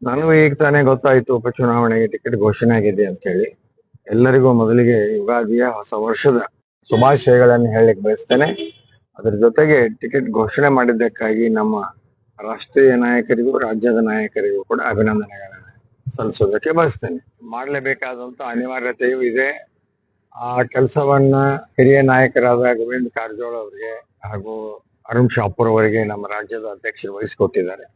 ನನಗೂ ಈಗ ತಾನೇ ಗೊತ್ತಾಯ್ತು ಉಪಚುನಾವಣೆಗೆ ಟಿಕೆಟ್ ಘೋಷಣೆ ಆಗಿದೆ ಅಂತ ಹೇಳಿ. ಎಲ್ಲರಿಗೂ ಮೊದಲಿಗೆ ಯುಗಾದಿಯ ಹೊಸ ವರ್ಷದ ಶುಭಾಶಯಗಳನ್ನು ಹೇಳಲಿಕ್ಕೆ ಬಯಸ್ತೇನೆ. ಅದರ ಜೊತೆಗೆ ಟಿಕೆಟ್ ಘೋಷಣೆ ಮಾಡಿದ್ದಕ್ಕಾಗಿ ನಮ್ಮ ರಾಷ್ಟ್ರೀಯ ನಾಯಕರಿಗೂ ರಾಜ್ಯದ ನಾಯಕರಿಗೂ ಕೂಡ ಅಭಿನಂದನೆಗಳನ್ನು ಸಲ್ಲಿಸೋದಕ್ಕೆ ಬಯಸ್ತೇನೆ. ಮಾಡಲೇಬೇಕಾದಂತ ಅನಿವಾರ್ಯತೆಯೂ ಇದೆ. ಆ ಕೆಲಸವನ್ನ ಹಿರಿಯ ನಾಯಕರಾದ ಗೋವಿಂದ ಕಾರಜೋಳ ಅವರಿಗೆ ಹಾಗೂ ಅರುಣ್ ಶಾಪುರ್ ಅವರಿಗೆ ನಮ್ಮ ರಾಜ್ಯದ ಅಧ್ಯಕ್ಷರು ವಹಿಸಿಕೊಟ್ಟಿದ್ದಾರೆ.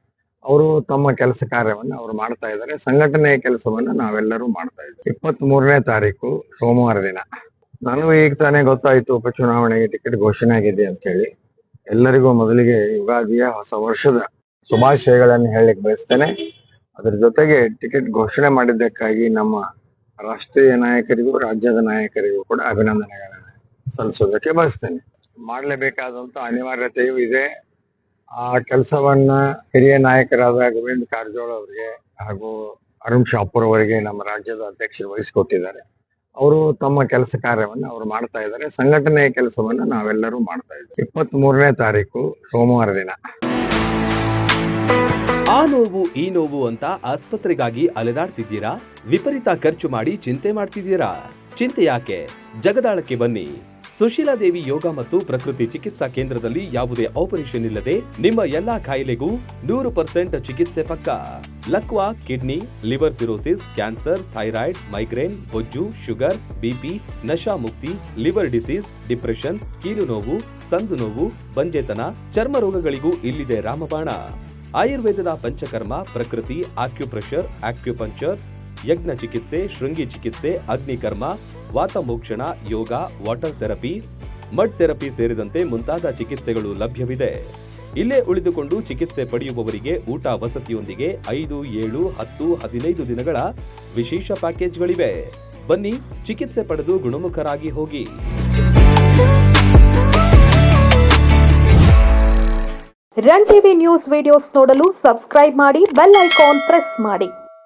ಅವರು ತಮ್ಮ ಕೆಲಸ ಕಾರ್ಯವನ್ನು ಅವರು ಮಾಡ್ತಾ ಇದ್ದಾರೆ. ಸಂಘಟನೆಯ ಕೆಲಸವನ್ನ ನಾವೆಲ್ಲರೂ ಮಾಡ್ತಾ ಇದ್ದೀವಿ. 23ನೇ ತಾರೀಕು ಸೋಮವಾರ ದಿನ ನನಗೂ ಈಗ ತಾನೇ ಗೊತ್ತಾಯ್ತು ಉಪಚುನಾವಣೆಗೆ ಟಿಕೆಟ್ ಘೋಷಣೆ ಆಗಿದೆ ಅಂತ ಹೇಳಿ. ಎಲ್ಲರಿಗೂ ಮೊದಲಿಗೆ ಯುಗಾದಿಯ ಹೊಸ ವರ್ಷದ ಶುಭಾಶಯಗಳನ್ನು ಹೇಳಲಿಕ್ಕೆ ಬಯಸ್ತೇನೆ. ಅದರ ಜೊತೆಗೆ ಟಿಕೆಟ್ ಘೋಷಣೆ ಮಾಡಿದ್ದಕ್ಕಾಗಿ ನಮ್ಮ ರಾಷ್ಟ್ರೀಯ ನಾಯಕರಿಗೂ ರಾಜ್ಯದ ನಾಯಕರಿಗೂ ಕೂಡ ಅಭಿನಂದನೆಗಳನ್ನು ಸಲ್ಲಿಸೋದಕ್ಕೆ ಬಯಸ್ತೇನೆ. ಮಾಡಲೇಬೇಕಾದಂತ ಅನಿವಾರ್ಯತೆಯೂ ಇದೆ. ಆ ಕೆಲಸವನ್ನ ಹಿರಿಯ ನಾಯಕರಾದ ಗೋವಿಂದ ಕಾರಜೋಳ ಅವರಿಗೆ ಹಾಗೂ ಅರುಣ್ ಶಾಪುರ್ ಅವರಿಗೆ ನಮ್ಮ ರಾಜ್ಯದ ಅಧ್ಯಕ್ಷರು ವಹಿಸಿಕೊಟ್ಟಿದ್ದಾರೆ. ಅವರು ತಮ್ಮ ಕೆಲಸ ಕಾರ್ಯವನ್ನು ಅವರು ಮಾಡ್ತಾ ಇದ್ದಾರೆ. ಸಂಘಟನೆಯ ಕೆಲಸವನ್ನ ನಾವೆಲ್ಲರೂ ಮಾಡ್ತಾ ಇದ್ದೀವಿ. 23ನೇ ತಾರೀಕು ಸೋಮವಾರ ದಿನ ಆ ನೋವು ಈ ನೋವು ಅಂತ ಆಸ್ಪತ್ರೆಗಾಗಿ ಅಲೆದಾಡ್ತಿದ್ದೀರಾ? ವಿಪರೀತ ಖರ್ಚು ಮಾಡಿ ಚಿಂತೆ ಮಾಡ್ತಿದ್ದೀರಾ? ಚಿಂತೆ ಯಾಕೆ? ಜಗದಾಳಕ್ಕೆ ಬನ್ನಿ. ಸುಶೀಲಾ ದೇವಿ ಯೋಗ ಮತ್ತು ಪ್ರಕೃತಿ ಚಿಕಿತ್ಸಾ ಕೇಂದ್ರದಲ್ಲಿ ಯಾವುದೇ ಆಪರೇಷನ್ ಇಲ್ಲದೆ ನಿಮ್ಮ ಎಲ್ಲಾ ಕಾಯಿಲೆಗೂ 100% ಚಿಕಿತ್ಸೆ ಪಕ್ಕ. ಲಕ್ವಾ, kidney, liver cirrhosis, cancer, thyroid, migraine, ಬೊಜ್ಜು, ಶುಗರ್, ಬಿಪಿ, ನಶಾ ಮುಕ್ತಿ, ಲಿವರ್ ಡಿಸೀಸ್, ಡಿಪ್ರೆಷನ್, ಕೀಲು ನೋವು, ಸಂದು ನೋವು, ಬಂಜೆತನ, ಚರ್ಮ ರೋಗಗಳಿಗೂ ಇಲ್ಲಿದೆ ರಾಮಬಾಣ. ಆಯುರ್ವೇದದ ಪಂಚಕರ್ಮ, ಪ್ರಕೃತಿ, ಆಕ್ಯುಪ್ರೆಷರ್, ಆಕ್ಯುಪಂಕ್ಚರ್, ಯಜ್ಞ ಚಿಕಿತ್ಸೆ, ಶೃಂಗಿ ಚಿಕಿತ್ಸೆ, ಅಗ್ನಿಕರ್ಮ, ವಾತಮೋಕ್ಷಣ, ಯೋಗ, ವಾಟರ್ ಥೆರಪಿ, ಮಡ್ ಥೆರಪಿ ಸೇರಿದಂತೆ ಮುಂತಾದ ಚಿಕಿತ್ಸೆಗಳು ಲಭ್ಯವಿದೆ. ಇಲ್ಲೇ ಉಳಿದುಕೊಂಡು ಚಿಕಿತ್ಸೆ ಪಡೆಯುವವರಿಗೆ ಊಟ ವಸತಿಯೊಂದಿಗೆ 5, 7, 10, 15 ದಿನಗಳ ವಿಶೇಷ ಪ್ಯಾಕೇಜ್ಗಳಿವೆ. ಬನ್ನಿ, ಚಿಕಿತ್ಸೆ ಪಡೆದು ಗುಣಮುಖರಾಗಿ ಹೋಗಿ. ರನ್ ಟಿವಿ ನ್ಯೂಸ್ ವಿಡಿಯೋಸ್ ನೋಡಲು ಸಬ್ಸ್ಕ್ರೈಬ್ ಮಾಡಿ, ಬೆಲ್ ಐಕಾನ್ ಪ್ರೆಸ್ ಮಾಡಿ.